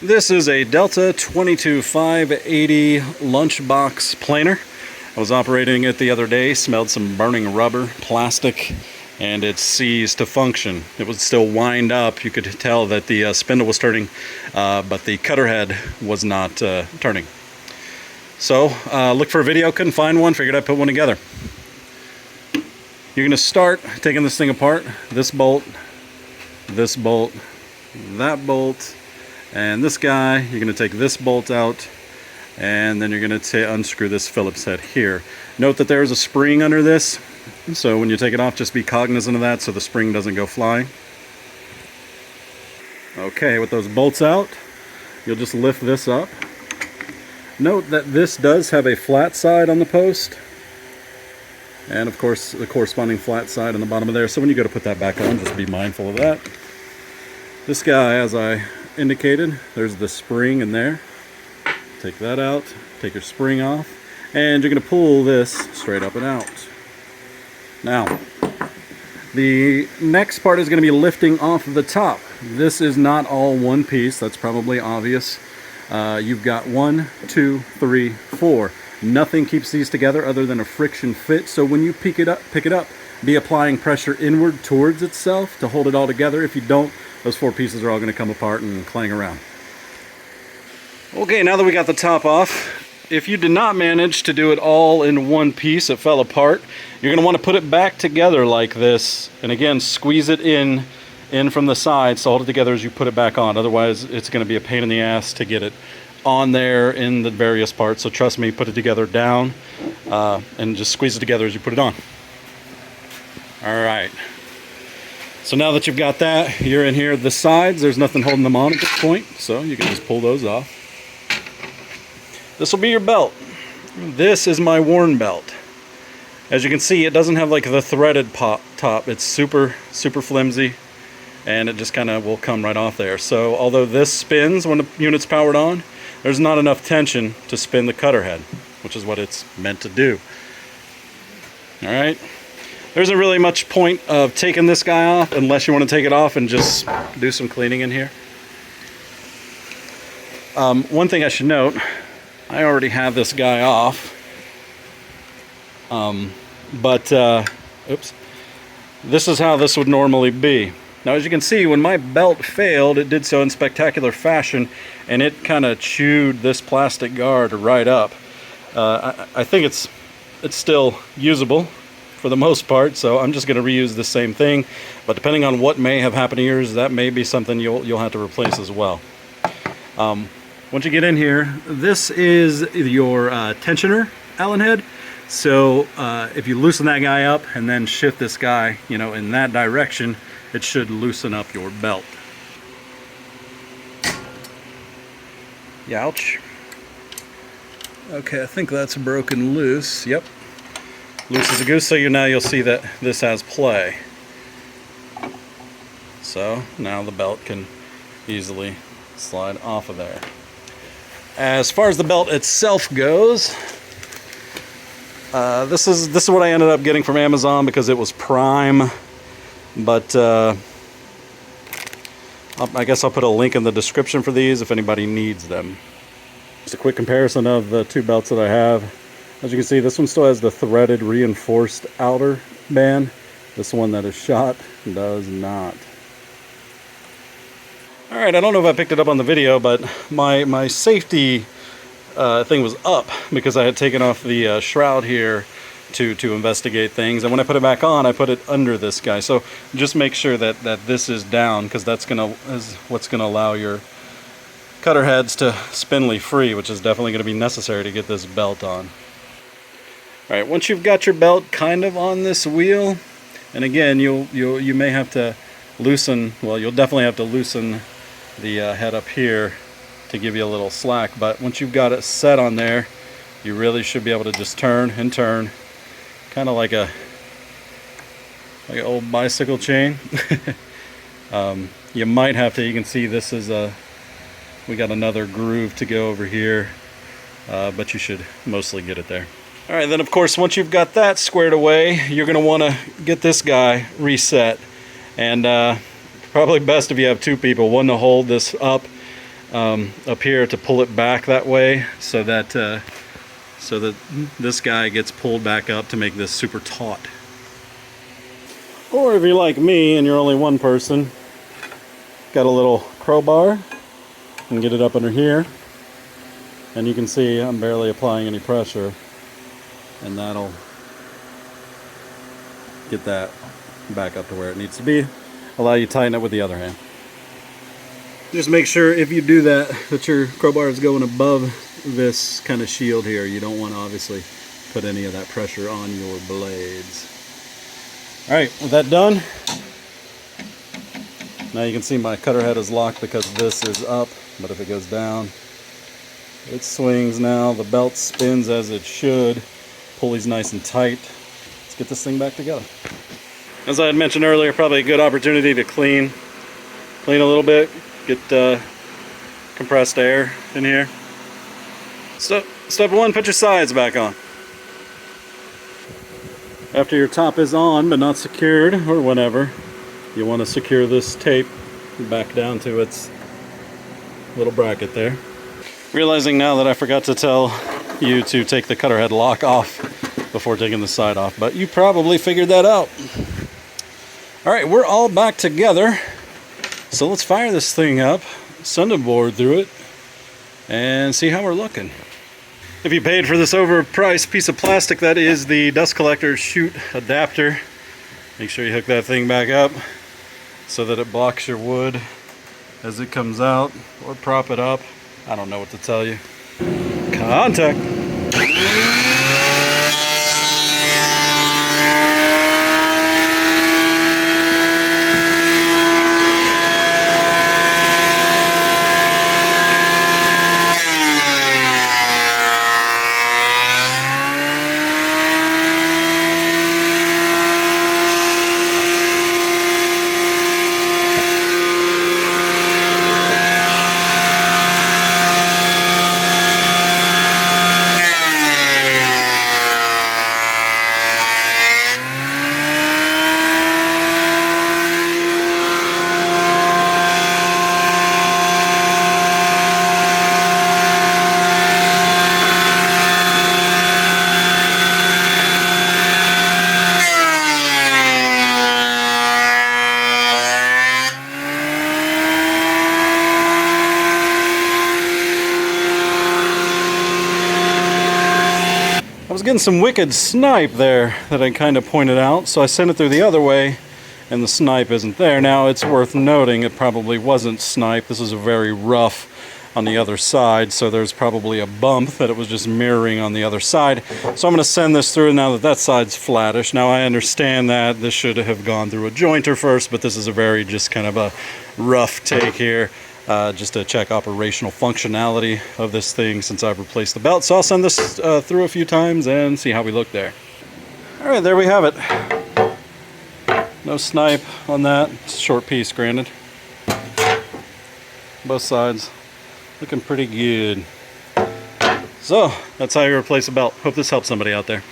This is a Delta 22580 lunchbox planer. I was operating it the other day, smelled some burning rubber, plastic, and it ceased to function. It would still wind up. You could tell that the spindle was turning, but the cutter head was not turning. So, looked for a video, couldn't find one, figured I'd put one together. You're going to start taking this thing apart. This bolt, that bolt, and this guy. You're going to take this bolt out, and then you're going to unscrew this Phillips head here. Note that there is a spring under this, so when you take it off, just be cognizant of that so the spring doesn't go flying. Okay, with those bolts out, you'll just lift this up. Note that this does have a flat side on the post, and of course the corresponding flat side on the bottom of there, so when you go to put that back on, just be mindful of that. This guy, as I indicated, there's the spring in there. Take that out, take your spring off, and you're going to pull this straight up and out. Now, the next part is going to be lifting off the top. This is not all one piece, that's probably obvious. You've got 1, 2, 3, 4. Nothing keeps these together other than a friction fit, so when you pick it up, be applying pressure inward towards itself to hold it all together. If you don't, those 4 pieces are all going to come apart and clang around. Okay, now that we got the top off, if you did not manage to do it all in one piece, it fell apart, you're going to want to put it back together like this, and again, squeeze it in from the sides to hold it together as you put it back on. Otherwise, it's going to be a pain in the ass to get it on there in the various parts. So trust me, put it together down and just squeeze it together as you put it on. Alright, so now that you've got that, you're in here. The sides, there's nothing holding them on at this point, so you can just pull those off. This will be your belt. This is my worn belt. As you can see, it doesn't have like the threaded top. It's super flimsy, and it just kind of will come right off there. So although this spins when the unit's powered on, there's not enough tension to spin the cutter head, which is what it's meant to do. Alright, there isn't really much point of taking this guy off unless you want to take it off and just do some cleaning in here. One thing I should note, I already have this guy off, oops, this is how this would normally be. Now, as you can see, when my belt failed, it did so in spectacular fashion, and it kind of chewed this plastic guard right up. I think it's still usable for the most part, so I'm just going to reuse the same thing, but depending on what may have happened to yours, that may be something you'll have to replace as well. Once you get in here, this is your tensioner Allen head. So if you loosen that guy up and then shift this guy, in that direction, it should loosen up your belt. Youch. Okay, I think that's broken loose. Yep. Loose as a goose, so now you'll see that this has play. So now the belt can easily slide off of there. As far as the belt itself goes, this is what I ended up getting from Amazon because it was Prime, but I guess I'll put a link in the description for these if anybody needs them. Just a quick comparison of the 2 belts that I have. As you can see, this one still has the threaded reinforced outer band. This one that is shot does not. Alright, I don't know if I picked it up on the video, but my safety thing was up because I had taken off the shroud here to investigate things, and when I put it back on, I put it under this guy. So just make sure that this is down, because that's what's gonna allow your cutter heads to spindly free, which is definitely going to be necessary to get this belt on. Alright, once you've got your belt kind of on this wheel, and again, you may have to loosen, well, you'll definitely have to loosen the head up here to give you a little slack, but once you've got it set on there, you really should be able to just turn and turn, kind of like an old bicycle chain. You might have to, you can see this is we got another groove to go over here, but you should mostly get it there. Alright, then of course once you've got that squared away, you're going to want to get this guy reset, and probably best if you have 2 people, one to hold this up up here to pull it back that way, so that this guy gets pulled back up to make this super taut. Or if you're like me and you're only one person, got a little crowbar and get it up under here, and you can see I'm barely applying any pressure, and that'll get that back up to where it needs to be. Allow you to tighten it with the other hand. Just make sure if you do that, that your crowbar is going above this kind of shield here. You don't want to obviously put any of that pressure on your blades. Alright, with that done, now you can see my cutter head is locked because this is up, but if it goes down, it swings now. The belt spins as it should. Pulley's nice and tight. Let's get this thing back together. As I had mentioned earlier, probably a good opportunity to clean a little bit, get compressed air in here. Step one, put your sides back on. After your top is on but not secured, or whatever, you want to secure this tape back down to its little bracket there. Realizing now that I forgot to tell you to take the cutter head lock off before taking the side off, but you probably figured that out. Alright, we're all back together, so let's fire this thing up, send a board through it, and see how we're looking. If you paid for this overpriced piece of plastic, that is the dust collector chute adapter. Make sure you hook that thing back up so that it blocks your wood as it comes out, or prop it up. I don't know what to tell you. Contact! I was getting some wicked snipe there that I kind of pointed out, so I sent it through the other way and the snipe isn't there. Now it's worth noting it probably wasn't snipe. This is a very rough on the other side, so there's probably a bump that it was just mirroring on the other side. So I'm going to send this through now that that side's flattish. Now I understand that this should have gone through a jointer first, but this is a very just kind of a rough take here. Just to check operational functionality of this thing since I've replaced the belt. So I'll send this through a few times and see how we look there. Alright, there we have it. No snipe on that. It's a short piece, granted. Both sides looking pretty good. So, that's how you replace a belt. Hope this helps somebody out there.